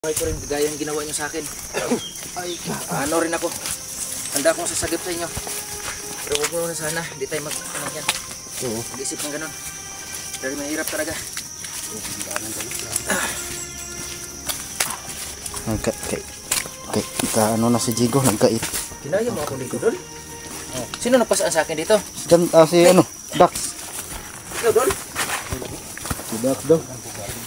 Buhay ko rin gaya yung ginawa nyo sa akin. Ay, ano rin ako. Handa akong sasagip sa inyo. Pero huwag mo na sana, hindi tayo mag-isip ng ganun. Dahil mahirap talaga. Ano na si Jigo, nagkait. Kinaya mo ako dito, Dol? Oh. Sino nagpasaan sa akin dito? Si Dax. Ikaw, Dol? Si Dax daw.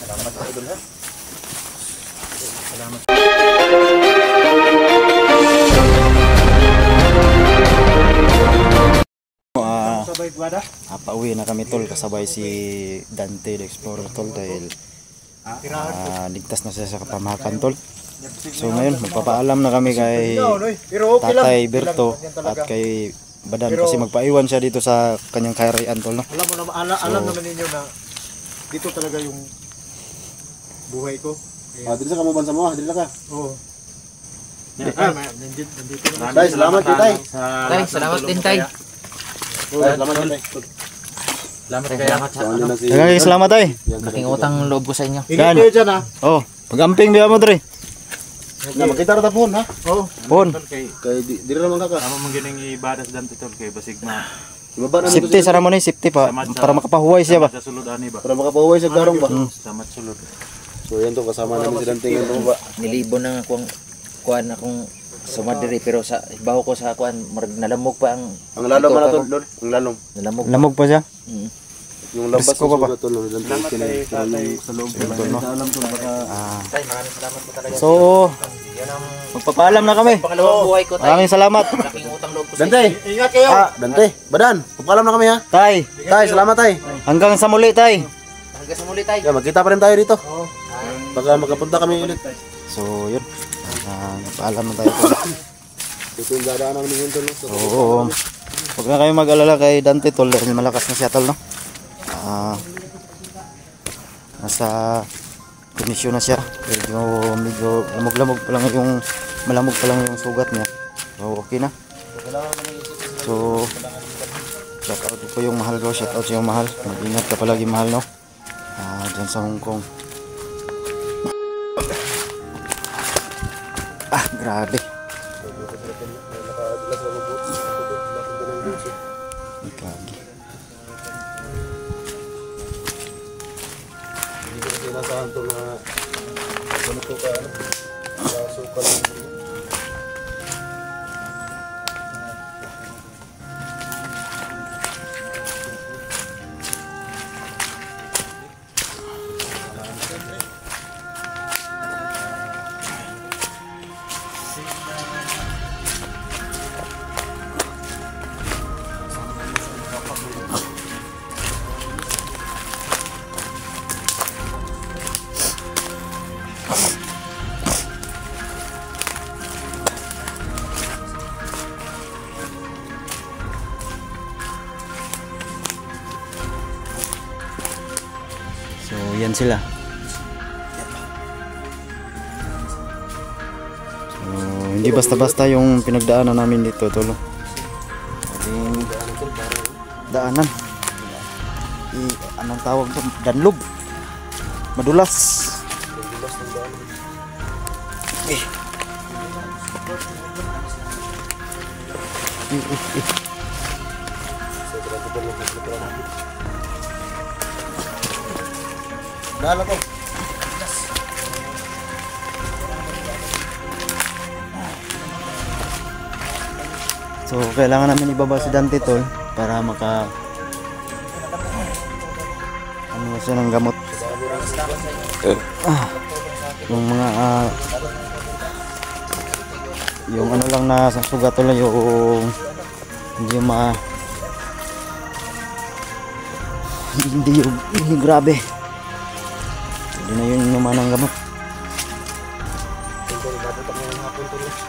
Salamat ka, Dol, ha? Salamat. Pauwi na kami tol, kasabay si Dante the Explorer tol dahil ligtas na siya sa kapamakan tol. So ngayon magpapaalam na kami kay Tatay Berto at kay Badan kasi magpaiwan siya dito sa kanyang kaharian tol, no? Alam naman ninyo na dito talaga yung buhay ko. Dito sa kamuban sa mo, dito ka. Oo. Tay, salamat kay Tay. Tay, salamat din, Tay. Salamat kay Tay. Salamat Tay. Malaking utang loob ko sa inyo. Ingit kayo dyan, ha? Oh, pag-amping di mo dre. Na makita ra ta phone ha. Oo. Pon. Kay di ra man ka. Amo man gining ibadas Dante tol kay basig na Ibaba na Safety sara mo ni safety pa para makapahuway siya ba. sa sulod ani ba. para makapahuway sa garong ba. Samat sulod. So yan to kasama namin si Dante ngayon ba. Nilibo na akong kuan akong sumadiri pero sa ibaw ko sa kuan nalamog pa ang Lalom na to, Lord. Ang lalom. nalamog. Lamog pa siya. Yung labas Presko pa ba? to, Lord. Dante Sa loob no? alam to baka Tay, maraming salamat po talaga. So, Yan ang magpapaalam na kami. pangalawang buhay ko, Tay. Maraming salamat. Malaking utang loob ko sa Dante. Ingat kayo. Dante, Badan. Pagpaalam na kami ha. Tay, Tay, salamat Tay. hanggang sa muli Tay. hanggang sa muli, Tay. Yeah, magkita pa rin tayo dito. Baka makapunta kami ulit. So, yun. Paalam na tayo. Ito yung dadaan namin ngayon tol. Oo. Huwag na kayo mag-alala kay Dante tol dahil malakas na siya tol, no? Nasa kondisyon na siya. Medyo malamog pa lang yung sugat niya. So, okay na. So, shout out po yung mahal ko. Shout out yung mahal. Mag-ingat ka palagi mahal, no? Dyan sa Hong Kong. Grabe. Grabe. Sinasahan to na ganito ka ano. Suka lang. So, yan sila. So, hindi basta-basta yung pinagdaanan namin dito, tolo. Ating daanan. Anong tawag ito? Danlog. Madulas. Dala ko. So, kailangan namin ibaba si Dante tol para maka ano siya ng gamot. Yung mga yung ano lang na sa sugat tol, yung hindi yung grabe. Hindi na yun naman ang gamot.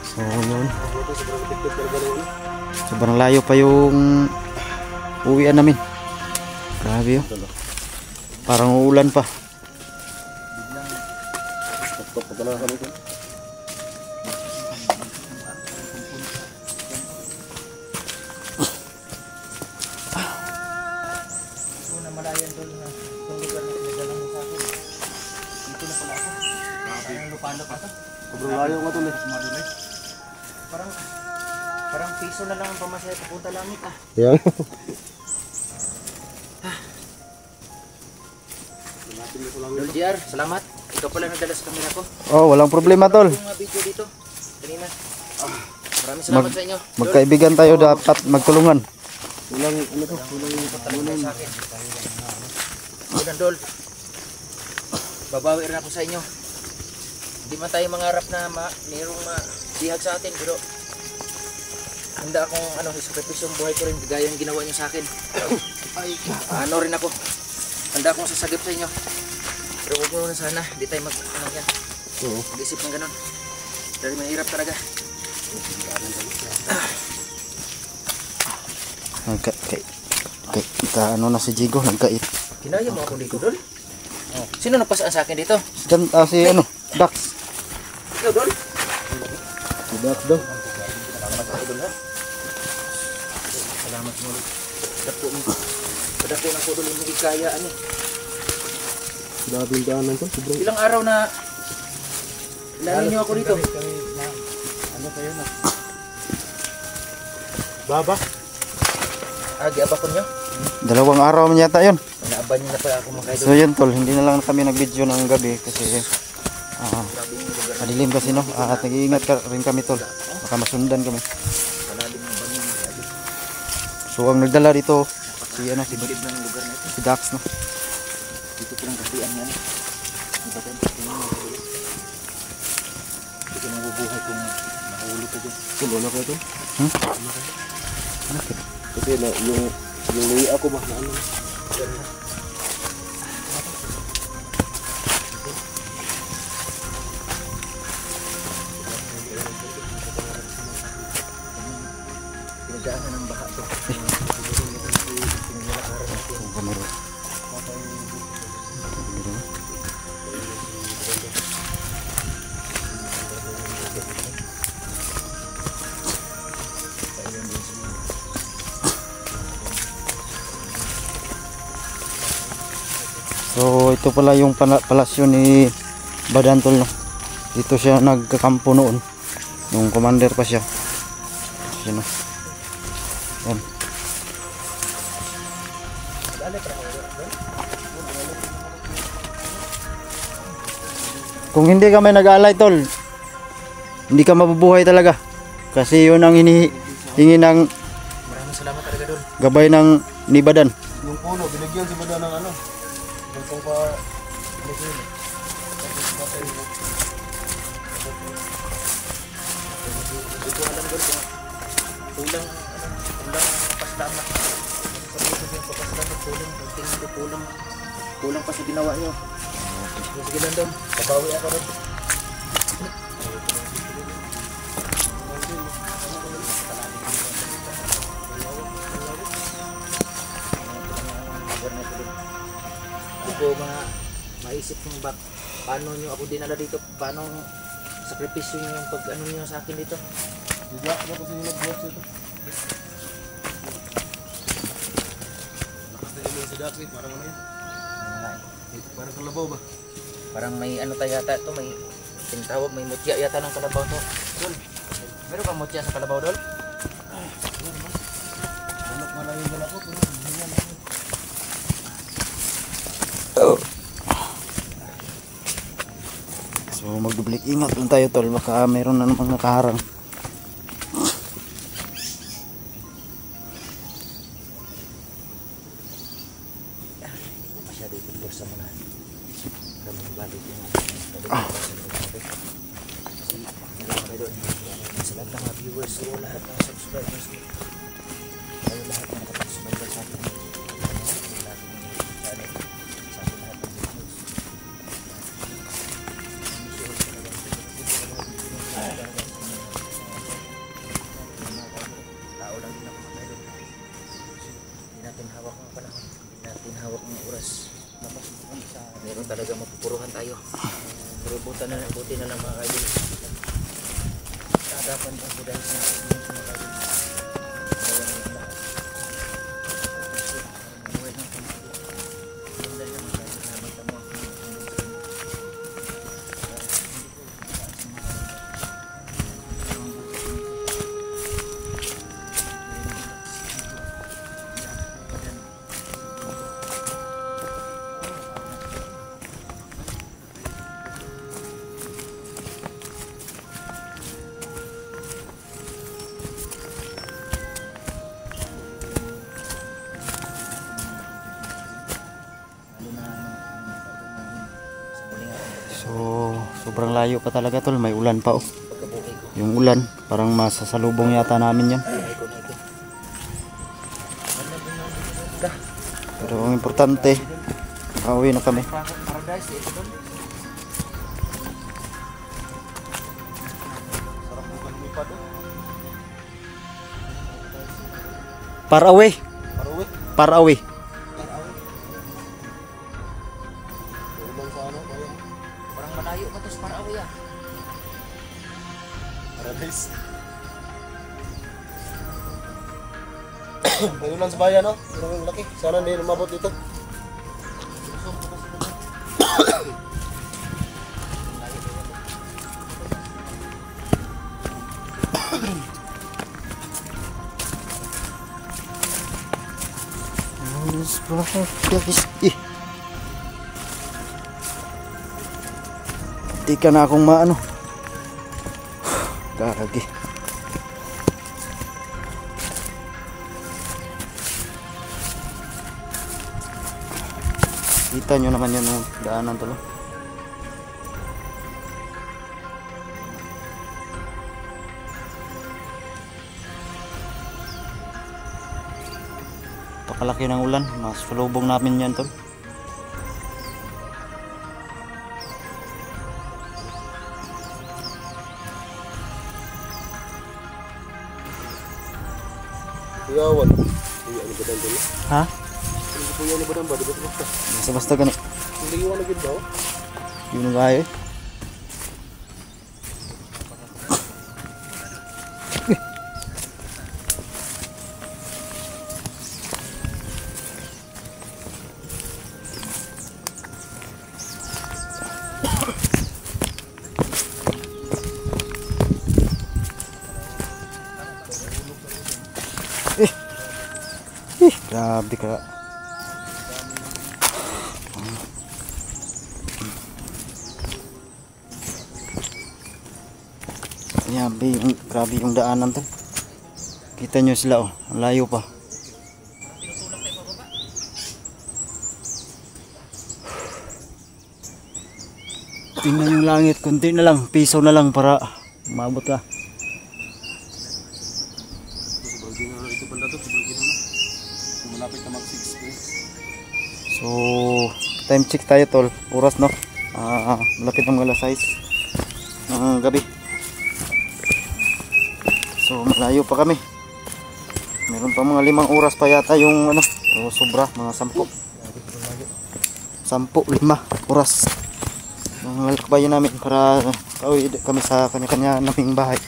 So yun. Sobrang layo pa yung uwian namin. Grabe yun. Parang uulan pa. Malayan doon na yung lugar na pinadala mo sa akin. Dito na pala ako. Parang lupalo pa. Sobrang layo nga tol eh. Parang piso na lang ang pamasaya papunta langit ah. Yan. Lol JR, salamat. Ikaw pala nagdala sa camera ko. Oh, walang problema tol. Yung video dito kanina. Maraming salamat sa inyo. Magkaibigan tayo, dapat magtulungan. Walang ano to, walang Talaga sa akin. Ulan Dol. Babawi rin ako sa inyo. Hindi man tayo mangarap na mayroong masihag sa atin, pero handa akong isakripisyo yung buhay ko rin gaya yung ginawa niyo sa akin. Ay, ano rin ako. Handa akong sasagip sa inyo. Pero huwag mo na sana, hindi tayo yan. Oo. Mag-isip ng ganun. Dahil mahirap talaga. Ano na si Jigo, nagkait. Kinaya mo ako dito, Dol. Sino nagpasaan sa akin dito? Si ano, Dax. Ikaw, Dol. Dax daw. Salamat sa idol ha. Salamat mo. Padako na ko Dol, hindi kaya ani. Grabe yung daanan tol. Sobrang Ilang araw na ilanin niyo ako dito. Ano kayo na? Baba? Giaba ko niyo. 2 araw man yata yun. Naaban niyo na pa ako mga So idol. yun tol, hindi na lang kami nag-video ng gabi kasi Grabe yung lugar. madilim kasi no. At nag-iingat rin kami tol. Baka masundan kami. Malalim ng bangin. Grabe. So ang nagdala dito si Bilib ng lugar na ito. si Dax no. Dito ko lang kaharian yan. Iba din. Hindi ko mabubuhay kung mahulog ka dyan. tol, wala kayo tol. Bakit? Kasi na, yung luwi ako ba na ano. Pinagdaanan ng baha to. Kamera. So ito pala yung palasyo ni Badantol no. Dito siya nagkakampo noon. Nung commander pa siya. Yan no. Yan. Kung hindi ka may nag-aalay tol, hindi ka mabubuhay talaga. Kasi yun ang hinihingi ng Maraming salamat talaga Dol. gabay ng ni Badan. Yung puno, binigyan si Bada ng ano. Yung pa... Hindi ko alam Dol kung kulang paslang na. Sabihin ko yung paslang na kulang. Tingin ko kulang pa sa ginawa nyo. Sige lang Dol. Pabawi ako Dol. Hindi ko maisip kung paano nyo ako dinala dito, paano sakripisyo nyo yung pag ano nyo sa akin dito. Diba? Ano kasi yung nag-box ito? Nakasaya si Dax eh. Parang ano yun? Parang kalabaw ba? Parang may ano tayo yata ito, may tinatawag, may mutya yata ng kalabaw to. Dol, meron kang mutya sa kalabaw Dol? Anak malayo na ako. Pero hindi na ako. So magdublik ingat lang tayo tol, baka mayroon na namang nakaharang. Masyado yung bursa mo na. Kami balik yung sa lahat ng mga viewers, so lahat ng subscribers ko. Tayo lahat ng nakapag-subscribe sa akin. Sa aking channel. Sa aking lahat ng videos. Tao lang din ako mga idol. Hindi natin hawak ng panahon. Hindi natin hawak ng oras. Meron talaga mapupuruhan tayo. Pero buti na lang mga idol. Hadapan ako dahil sa mga idol. Gawa ng lahat. Buhay ng pamilya. Yung dahil mga idol na magtamo ako. sobrang layo pa talaga tol, may ulan pa oh. Pagkabuhay ko. Yung ulan, parang masasalubong yata namin yan. Buhay ko na ito. Pero ang importante, pauwi na kami. Paradise ito doon. Sarap bukan lumipad oh. Far away, Paruwi. far away. Ulang sa ano, kaya Parang malayo pa to sa Parawi ah. paradise. May ulan sa bayan, no? Ang laki. Sana hindi lumabot dito. Di ka na akong maano. Gagi. Kita nyo naman yun yung daanan to. Pakalaki ng ulan, mas sulubong namin yan tol. Kuyawan. Kuya, ano ba dan dito? Ha? Ano kuya ano ba dan ba? Di ba basta? Basta gani. Hindi iwan na gid ba? Oh? Yun nga eh. Grabe ka. Grabe yung daanan to. Kita nyo sila oh, ang layo pa. Tingnan yung langit, kunti na lang, piso na lang para maabot ka. Sobrang na ito banda to, sobrang na. Malapit na mag 6 days. So, time check tayo tol, oras no. Malapit ng mga alas 6 ng gabi. So, malayo pa kami. Meron pa mga 5 oras pa yata yung ano, o sobra, mga 10. 5 oras. Ang lakbayan namin para pauwi kami sa kanya-kanya naming bahay.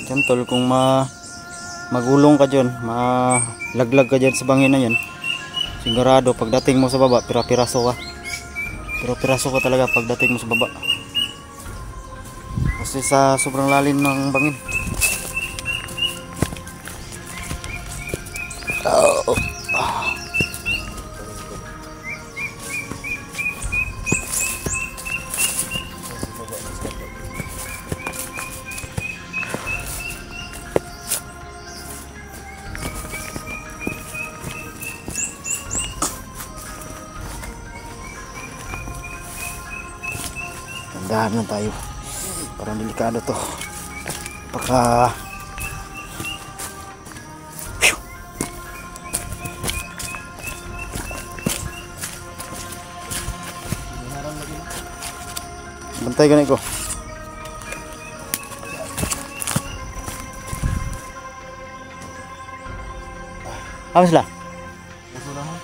Diyan tol, kung magulong ka dyan, malaglag ka dyan sa bangin na yan, sigurado pagdating mo sa baba, pira-piraso ka. Pira-piraso ka talaga pagdating mo sa baba. Kasi sa sobrang lalim ng bangin. Dahan lang tayo, parang delikado to. Baka bantay ganit ko. Apa sila? Masurahan.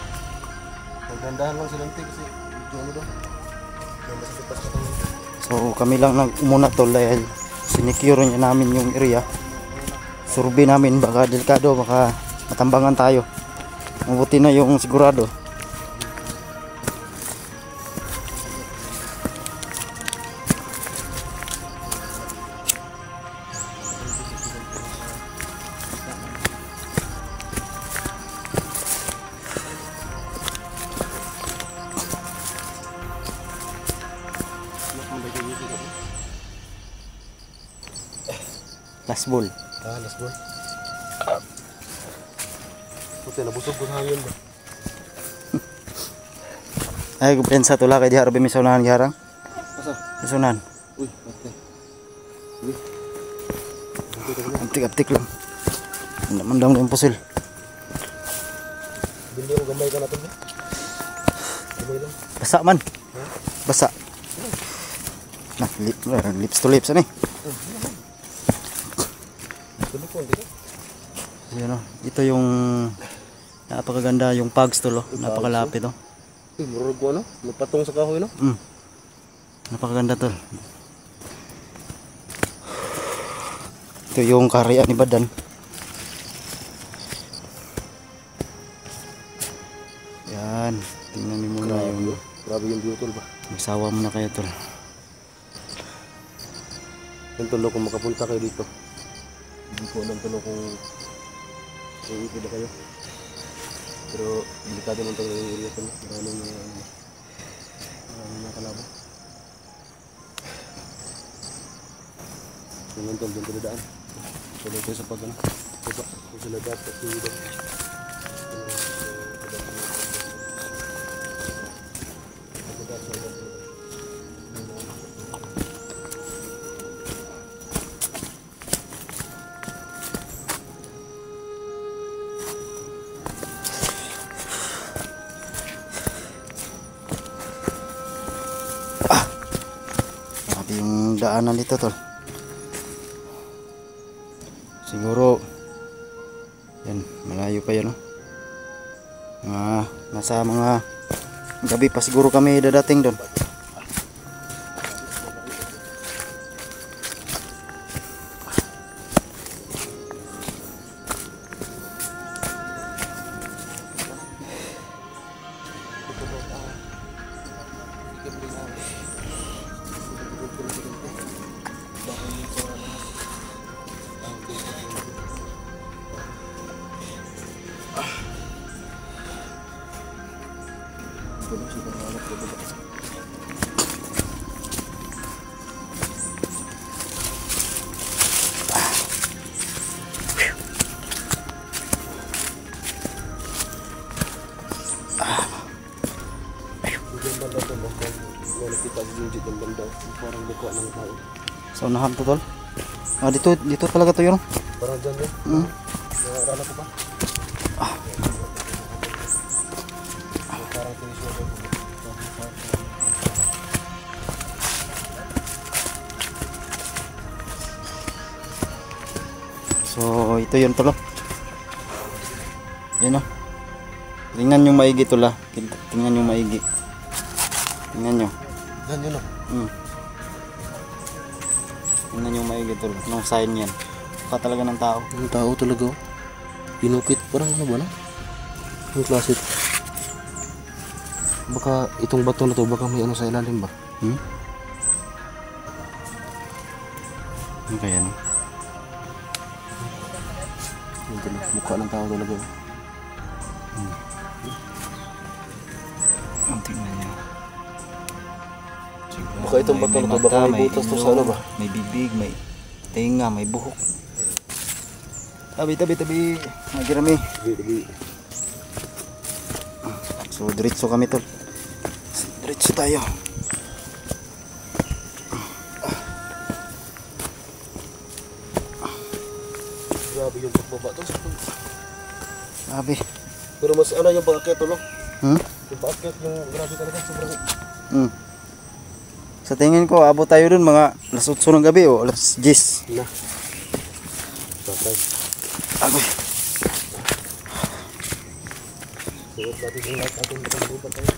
Pagdandahan lang silang kasi medyo ano daw. So kami lang umuna tol dahil sinecure niya namin yung area. Survey namin, baka delikado, baka matambangan tayo. Mabuti na yung sigurado. Last ball. Last ball. Puti, nabusog ko sa hangin ba? Ay, kumpensa tula kay diha rabi misunahan giharang. Asa? Misunahan. Uy, okay. Aptik-aptik lang. Mandang yung pusil. Bindi mo gamay ka na ito ba? Gamay lang. Basa man. Basa. Nah, lips to lips ani. Tulipon dito. Yan oh. Ito yung napakaganda yung pugs tol oh. Napakalapit oh. Uy, murag ko ano? Napatong sa kahoy no? Napakaganda tol. Ito yung kariya ni Badan. Yan. Tingnan niyo muna yung Grabe yung view tol ba? magsawa muna kayo tol. Yung tulo kung makapunta kayo dito. Hindi ko alam tulo kung uwi ba kayo. Pero delikado naman tayo yung area tol. Maraming mga kalabo. Yung tol, dyan tayo daan. Tuloy tayo sa pag-ano. Kung sila dapat yung dito. Grabe yung daanan dito tol. Siguro yan, malayo pa yun oh. Nasa mga gabi pa siguro kami dadating doon. Parang buka ng tao. Sa unahan to tol. Dito talaga to yun. Parang dyan yun. Nakakala ko pa. Parang tinis mo. So ito yun tol. Yan oh. Tingnan nyo maigi tol ah. Tingnan nyo maigi. Tingnan nyo. Dyan yun o. Tingnan nyo maigi tol. Anong sign yan? Baka talaga ng tao. Yung tao talaga o. Pinukit. Parang ano ba na? Yung klase. Baka itong bato na to, baka may ano sa ilalim ba? Ano kaya no? Yung mukha ng tao talaga o. Tingnan nyo. Baka itong bato na to, baka may butas to sa ano ba? May bibig, may tenga, may buhok. Tabi. Magirami. Lagi. So diretso kami tol. Diretso tayo. Grabe yung pagbaba to. Sabi. Pero mas ano yung pag-akyat to, no? Yung pag-akyat yung grabe talaga. Sobrang... Sa tingin ko, abot tayo dun mga alas 8 ng gabi o alas 10. Na. Patay. Agoy. Suot natin yung light natin. Bukang tayo.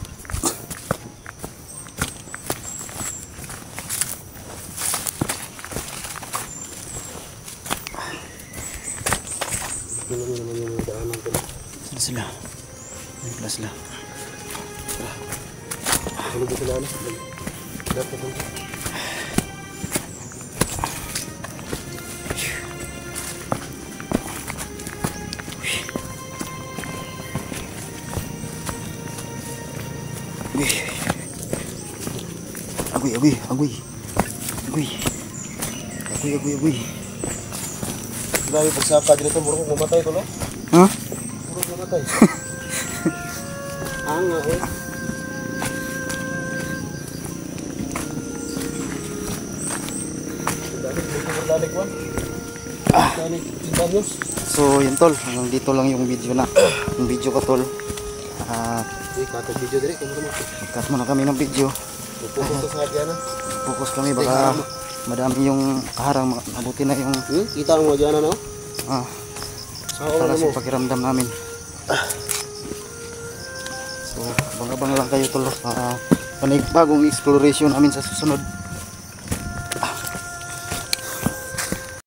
tingnan mo naman yung mga daanan ko. Saan sila? Ay, pala sila. Ano ba sila ano? Dapat mo. Agoy. Agoy. Grabe pagsaka dito, muro ko mamatay ko, no? Ha? Muro ko mamatay. Anga, eh. Dalik ko. Dalik. So yun tol, hanggang dito lang yung video na. Yung video ko tol. Katong video dire, kamo mo. Cut muna kami ng video. Pupunta sa Hadyana. Focus kami baka madami yung kaharang, mabuti na yung Kita mo Hadyana, no? para sa pakiramdam namin. So abang-abang lang kayo tol. Panibagong exploration namin sa susunod.